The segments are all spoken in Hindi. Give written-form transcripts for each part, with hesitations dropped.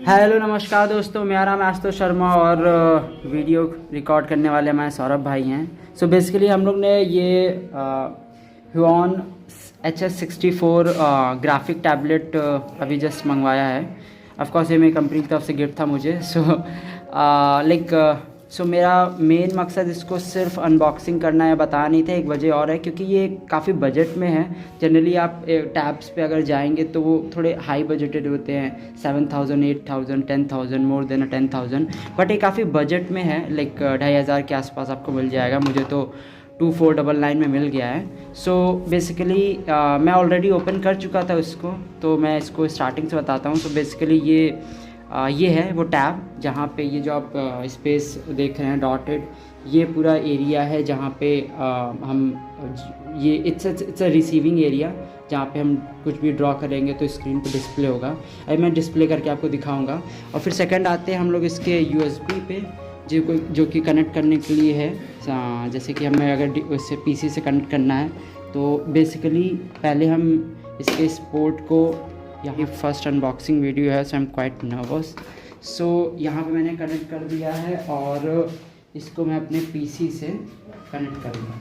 हेलो नमस्कार दोस्तों, मेरा नाम है आशुतोष शर्मा और वीडियो रिकॉर्ड करने वाले हमारे सौरभ भाई हैं। सो बेसिकली हम लोग ने ये ह्यूऑन HS64 ग्राफिक टैबलेट अभी जस्ट मंगवाया है। ऑफ कोर्स ये मेरी कंपनी की तरफ से गिफ्ट था मुझे। सो मेरा मेन मकसद इसको सिर्फ अनबॉक्सिंग करना या बताना नहीं था, एक वजह और है क्योंकि ये काफ़ी बजट में है। जनरली आप टैब्स पे अगर जाएंगे तो वो थोड़े हाई बजटेड होते हैं, 7,000 8,000 10,000 मोर देन 10,000, बट ये काफ़ी बजट में है। 2,500 के आसपास आपको मिल जाएगा। मुझे तो 2499 में मिल गया है। सो बेसिकली मैं ऑलरेडी ओपन कर चुका था उसको, तो मैं इसको स्टार्टिंग से बताता हूँ। सो बेसिकली ये है वो टैब जहाँ पे ये जो आप स्पेस देख रहे हैं डॉटेड, ये पूरा एरिया है जहाँ पे ये इट्स अ रिसीविंग एरिया जहाँ पे हम कुछ भी ड्रॉ करेंगे तो स्क्रीन पे डिस्प्ले होगा। अभी मैं डिस्प्ले करके आपको दिखाऊंगा। और फिर सेकंड आते हैं हम लोग इसके USB पे जो कि कनेक्ट करने के लिए है। जैसे कि हमें अगर उससे PC से कनेक्ट करना है तो बेसिकली पहले हम इसके इस पोर्ट को, यहाँ फर्स्ट अनबॉक्सिंग वीडियो है, सो आई एम क्वाइट नर्वस। सो यहाँ पे मैंने कनेक्ट कर दिया है और इसको मैं अपने PC से कनेक्ट करूँगा।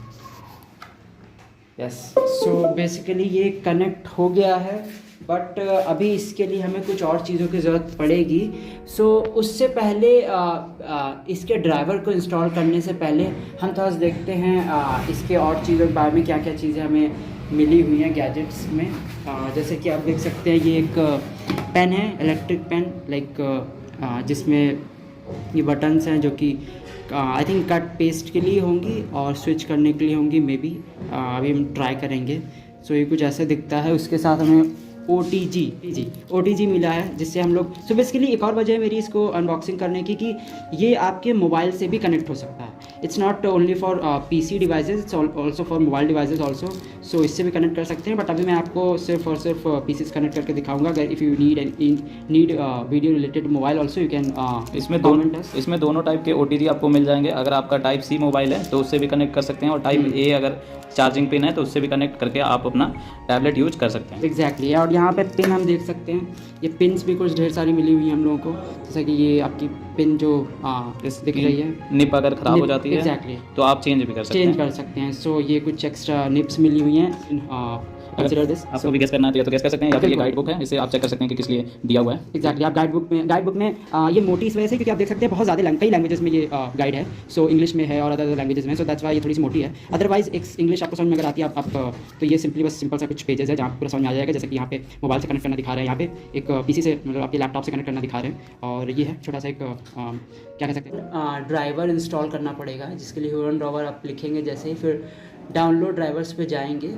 यस, सो बेसिकली ये कनेक्ट हो गया है, बट अभी इसके लिए हमें कुछ और चीज़ों की ज़रूरत पड़ेगी। सो उससे पहले इसके ड्राइवर को इंस्टॉल करने से पहले हम थोड़ा सा देखते हैं इसके और चीज़ों के बारे में, क्या क्या चीज़ें हमें मिली हुई हैं गैजेट्स में। जैसे कि आप देख सकते हैं ये एक पेन है, इलेक्ट्रिक पेन, जिसमें ये बटन्स हैं जो कि आई थिंक कट पेस्ट के लिए होंगी और स्विच करने के लिए होंगी मे बी। अभी हम ट्राई करेंगे। सो ये कुछ ऐसे दिखता है। उसके साथ हमें OTG मिला है, जिससे हम लोग, सो बेसिकली एक और वजह है मेरी इसको अनबॉक्सिंग करने की कि ये आपके मोबाइल से भी कनेक्ट हो सकता है। It's not only for PC devices, it's also for mobile devices also. So इससे भी कनेक्ट कर सकते हैं, बट अभी मैं आपको सिर्फ और सिर्फ PC से कनेक्ट करके दिखाऊंगा। अगर if you need video related mobile also you can इसमें दोनों टाइप के OTG आपको मिल जाएंगे। अगर आपका टाइप C मोबाइल है तो उससे भी कनेक्ट कर सकते हैं, और टाइप A अगर चार्जिंग पिन है तो उससे भी कनेक्ट करके आप अपना टैबलेट यूज कर सकते हैं। एग्जैक्टली। और यहाँ पे पिन हम देख सकते हैं, ये पिन्स भी कुछ ढेर सारी मिली हुई हैं हम लोगों को। जैसे कि ये आपकी पिन जो दिख रही है, निप अगर ख़राब हो जाती है एग्जैक्टली तो आप चेंज भी कर सकते हैं। सो ये कुछ एक्स्ट्रा निप्स मिली हुई हैं। Consider this. आपको भी गेस करना है तो गेस कर सकते हैं, या फिर ये गाइड बुक है, इसे आप चेक कर सकते हैं कि किस लिए दिया हुआ है। एग्जैक्टली। आप गाइड बुक में ये मोटी इस वजह से क्योंकि आप देख सकते हैं बहुत ज़्यादा कई लैंग्वेजेस में ये गाइड है। सो इंग्लिश में है और अदर लैंग्वेजेस में, सो दैट्स वाई ये थोड़ी सी मोटी है। अदरवाइज एक इंग्लिश आपको समझ में अगर आती है आप तो ये सिंपल सा कुछ पेजेस है जहाँ पूरा समझ में आ जाएगा। जैसे कि यहाँ पे मोबाइल से कनेक्ट करना दिखा रहे हैं, यहाँ पे एक PC से मतलब आपके लैपटॉप से कनेक्ट करना दिखा रहे हैं, और ये है छोटा सा एक क्या कह सकते हैं ड्राइवर इंस्टॉल करना पड़ेगा, जिसके लिए ह्यूऑन ड्राइवर आप लिखेंगे जैसे ही, फिर डाउनलोड ड्राइवर्स पे जाएंगे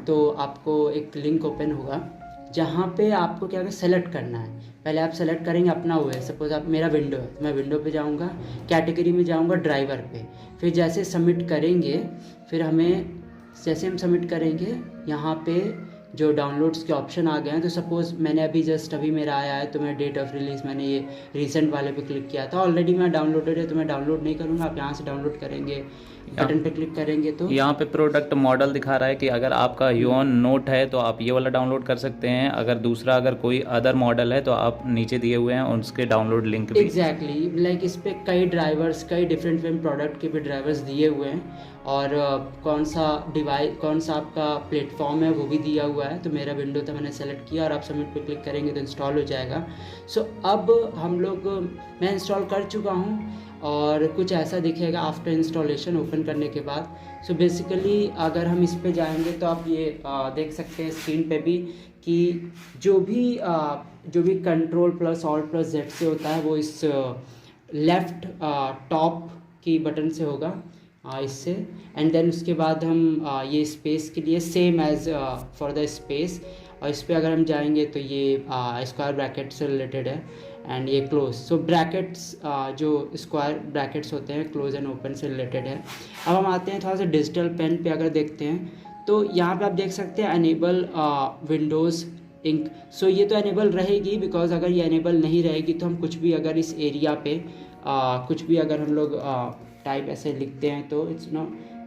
तो आपको एक लिंक ओपन होगा जहाँ पे आपको क्या सेलेक्ट करना है। पहले आप सेलेक्ट करेंगे अपना OS। सपोज आप, मेरा विंडो है तो मैं विंडो पे जाऊँगा, कैटेगरी में जाऊँगा ड्राइवर पे, फिर जैसे सबमिट करेंगे, फिर हमें जैसे हम सबमिट करेंगे यहाँ पे जो डाउनलोड्स के ऑप्शन आ गए हैं। तो सपोज़ मैंने अभी मेरा आया है तो मैं डेट ऑफ रिलीज़ मैंने ये रीसेंट वाले पे क्लिक किया था, ऑलरेडी मैं डाउनलोडेड है तो मैं डाउनलोड नहीं करूँगा। आप यहाँ से डाउनलोड करेंगे, बटन पे क्लिक करेंगे तो यहाँ पे प्रोडक्ट मॉडल दिखा रहा है कि अगर आपका ह्यूऑन नोट है तो आप ये वाला डाउनलोड कर सकते हैं। अगर कोई अदर मॉडल है तो आप नीचे दिए हुए हैं उसके डाउनलोड लिंक भी। एग्जैक्टली। इस पे कई डिफरेंट प्रोडक्ट के भी ड्राइवर्स दिए हुए हैं, और कौन सा आपका प्लेटफॉर्म है वो भी दिया हुआ है। तो मेरा विंडो था, मैंने सेलेक्ट किया और आप सबमिट पे क्लिक करेंगे तो इंस्टॉल हो जाएगा। सो अब मैं इंस्टॉल कर चुका हूँ और कुछ ऐसा दिखेगा आफ्टर इंस्टॉलेशन, ओपन करने के बाद। सो बेसिकली अगर हम इस पे जाएंगे तो आप ये देख सकते हैं स्क्रीन पे भी कि जो भी control plus alt plus Z से होता है वो इस लेफ़्ट टॉप की बटन से होगा, इससे। एंड देन उसके बाद हम ये स्पेस के लिए same as for the space, और इस पर अगर हम जाएंगे तो ये स्क्वायर ब्रैकेट से रिलेटेड है, एंड ये क्लोज। सो ब्रैकेट्स जो स्क्वायर ब्रैकेट्स होते हैं क्लोज एंड ओपन से रिलेटेड है। अब हम आते हैं थोड़ा सा डिजिटल पेन पे, अगर देखते हैं तो यहाँ पे आप देख सकते हैं अनेबल विंडोज़ इंक। सो ये तो अनेबल रहेगी, बिकॉज अगर ये अनेबल नहीं रहेगी तो हम कुछ भी अगर इस एरिया पे कुछ भी अगर हम लोग टाइप ऐसे लिखते हैं तो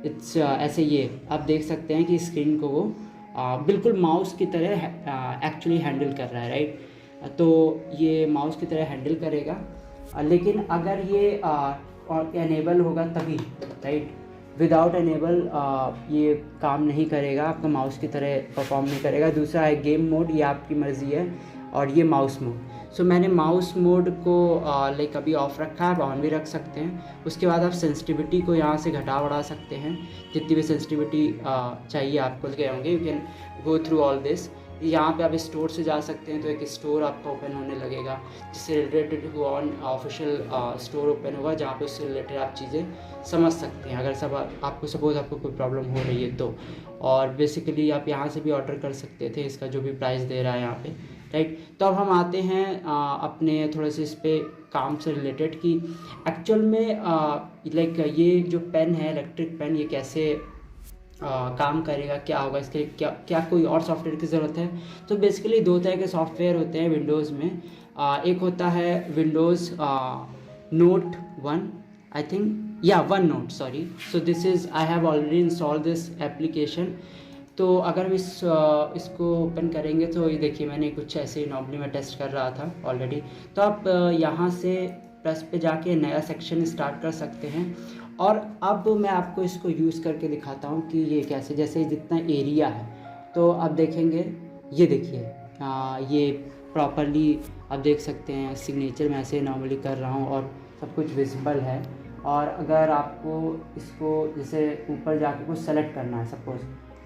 इट्स ऐसे, ये आप देख सकते हैं कि स्क्रीन को वो बिल्कुल माउस की तरह एक्चुअली हैंडल कर रहा है, राइट। तो ये माउस की तरह हैंडल करेगा। लेकिन अगर ये और एनेबल होगा तभी, राइट, विदाउट एनेबल ये काम नहीं करेगा, आपका माउस की तरह परफॉर्म नहीं करेगा। दूसरा है गेम मोड, ये आपकी मर्ज़ी है, और ये माउस मोड। सो मैंने माउस मोड को लाइक अभी ऑफ रखा है, आप ऑन भी रख सकते हैं। उसके बाद आप सेंसिटिविटी को यहाँ से घटा बढ़ा सकते हैं, जितनी भी सेंसिटिविटी चाहिए आपको गए होंगे। You can go through all this. यहाँ पे आप स्टोर से जा सकते हैं, तो एक स्टोर आपका ओपन होने लगेगा जिससे रिलेटेड हुआ ऑफिशियल स्टोर ओपन होगा, जहाँ पे उससे रिलेटेड आप चीज़ें समझ सकते हैं अगर सब आपको सपोज आपको कोई प्रॉब्लम हो रही है तो। और बेसिकली आप यहाँ से भी ऑर्डर कर सकते थे, इसका जो भी प्राइस दे रहा है यहाँ पे, राइट। तो अब हम आते हैं अपने थोड़े से इस पे काम से रिलेटेड कि एक्चुअल में लाइक ये जो पेन है, इलेक्ट्रिक पेन, ये कैसे काम करेगा, क्या होगा, इसके क्या कोई और सॉफ्टवेयर की ज़रूरत है। तो बेसिकली दो तरह के सॉफ्टवेयर होते हैं विंडोज़ में। एक होता है विंडोज़ नोट 1, आई थिंक, या one note, sorry. So this is, I have already install this application. तो अगर हम इसको ओपन करेंगे तो ये देखिए, मैंने कुछ ऐसे ही नॉर्मली मैं टेस्ट कर रहा था ऑलरेडी। तो आप यहाँ से प्लस पे जाके नया सेक्शन स्टार्ट कर सकते हैं। और अब मैं आपको इसको यूज़ करके दिखाता हूँ कि ये कैसे, जैसे जितना एरिया है तो आप देखेंगे, ये देखिए ये प्रॉपरली आप देख सकते हैं। सिग्नेचर मैं ऐसे नॉर्मली कर रहा हूँ और सब कुछ विजिबल है। और अगर आपको इसको जैसे ऊपर जाके कुछ सेलेक्ट करना है सपोज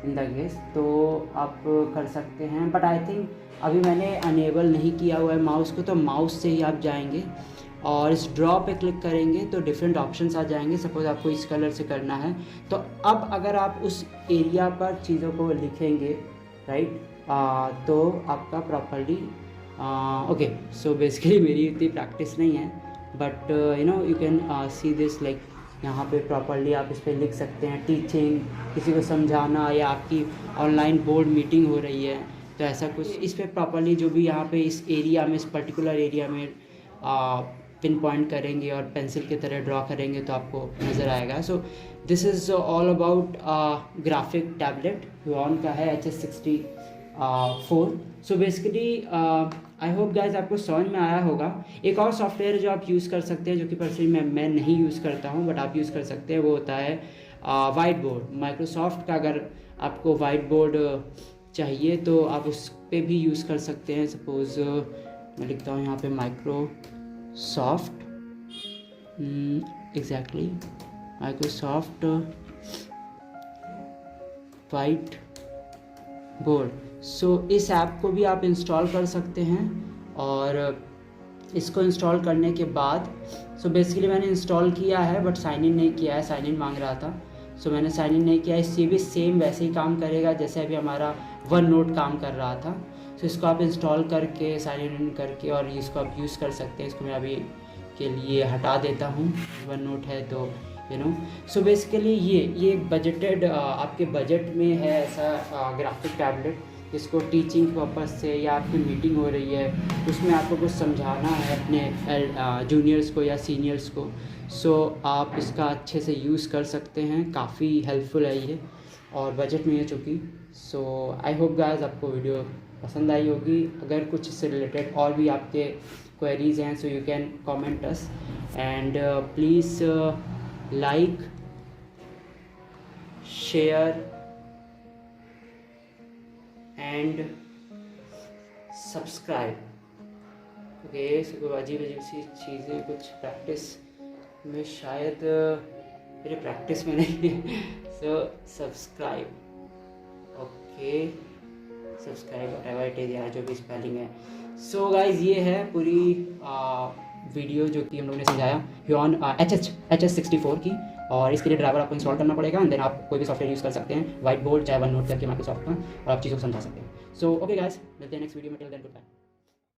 इन द केस, तो आप कर सकते हैं। बट आई थिंक अभी मैंने अनेबल नहीं किया हुआ है माउस को, तो माउस से ही आप जाएंगे और इस ड्रॉ पे क्लिक करेंगे तो डिफरेंट ऑप्शंस आ जाएंगे। सपोज़ आपको इस कलर से करना है, तो अब अगर आप उस एरिया पर चीज़ों को लिखेंगे, राइट, तो आपका प्रॉपरली ओके। सो बेसिकली मेरी इतनी प्रैक्टिस नहीं है, but you know you can see this, like यहाँ पे प्रॉपरली आप इस पर लिख सकते हैं। टीचिंग, किसी को समझाना, या आपकी ऑनलाइन बोर्ड मीटिंग हो रही है तो ऐसा कुछ, इस पर प्रॉपरली जो भी यहाँ पे इस एरिया में, इस पर्टिकुलर एरिया में पिन पॉइंट करेंगे और पेंसिल की तरह ड्रॉ करेंगे तो आपको नज़र आएगा। So this is all about graphic tablet, Huion का है HS64। So basically I hope guys आपको समझ में आया होगा। एक और सॉफ्टवेयर जो आप यूज़ कर सकते हैं, जो कि पर्सनली मैं नहीं यूज़ करता हूँ बट आप यूज़ कर सकते हैं, वो होता है वाइट बोर्ड। माइक्रोसॉफ्ट का अगर आपको वाइट बोर्ड चाहिए तो आप उस पर भी यूज़ कर सकते हैं। सपोज़ मैं लिखता हूँ यहाँ पे Microsoft, exactly Microsoft whiteboard. So इस ऐप को भी आप इंस्टॉल कर सकते हैं। और इसको इंस्टॉल करने के बाद सो बेसिकली मैंने इंस्टॉल किया है बट साइन इन नहीं किया है, साइन इन मांग रहा था, सो मैंने साइन इन नहीं किया। इससे भी सेम वैसे ही काम करेगा जैसे अभी हमारा वन नोट काम कर रहा था। सो इसको आप इंस्टॉल करके साइन इन करके और इसको आप यूज़ कर सकते हैं। इसको मैं अभी के लिए हटा देता हूँ, वन नोट है तो यू नो। सो बेसिकली ये बजटेड आपके बजट में है ऐसा ग्राफिक टैबलेट, जिसको टीचिंग पर्पज़ से या आपकी मीटिंग हो रही है उसमें आपको कुछ समझाना है अपने जूनियर्स को या सीनियर्स को। सो आप इसका अच्छे से यूज़ कर सकते हैं, काफ़ी हेल्पफुल है ये और बजट में है चूँकि। सो आई होप गाइस आपको वीडियो पसंद आई होगी। अगर कुछ इससे रिलेटेड और भी आपके क्वेरीज हैं so you can comment us and please like, share and subscribe. Okay, so अजीब अजीब सी चीज़ें कुछ प्रैक्टिस में शायद मेरे प्रैक्टिस में नहीं है। So subscribe, okay, subscribe whatever it is, या जो भी स्पेलिंग है। सो गाइज ये है पूरी वीडियो जो कि हम लोगों ने समझाया ह्यूऑन HS64 की। और इसके लिए ड्राइवर आपको इंस्टॉल करना पड़ेगा एंड देन आप कोई भी सॉफ्टवेयर यूज़ कर सकते हैं, वाइट बोर्ड चाहे वन नोट करके माइक्रोसॉफ्ट का, और आप चीज़ों को समझा सकते हैं। सो ओके गाइस, मिलते हैं नेक्स्ट वीडियो में। Till then good bye.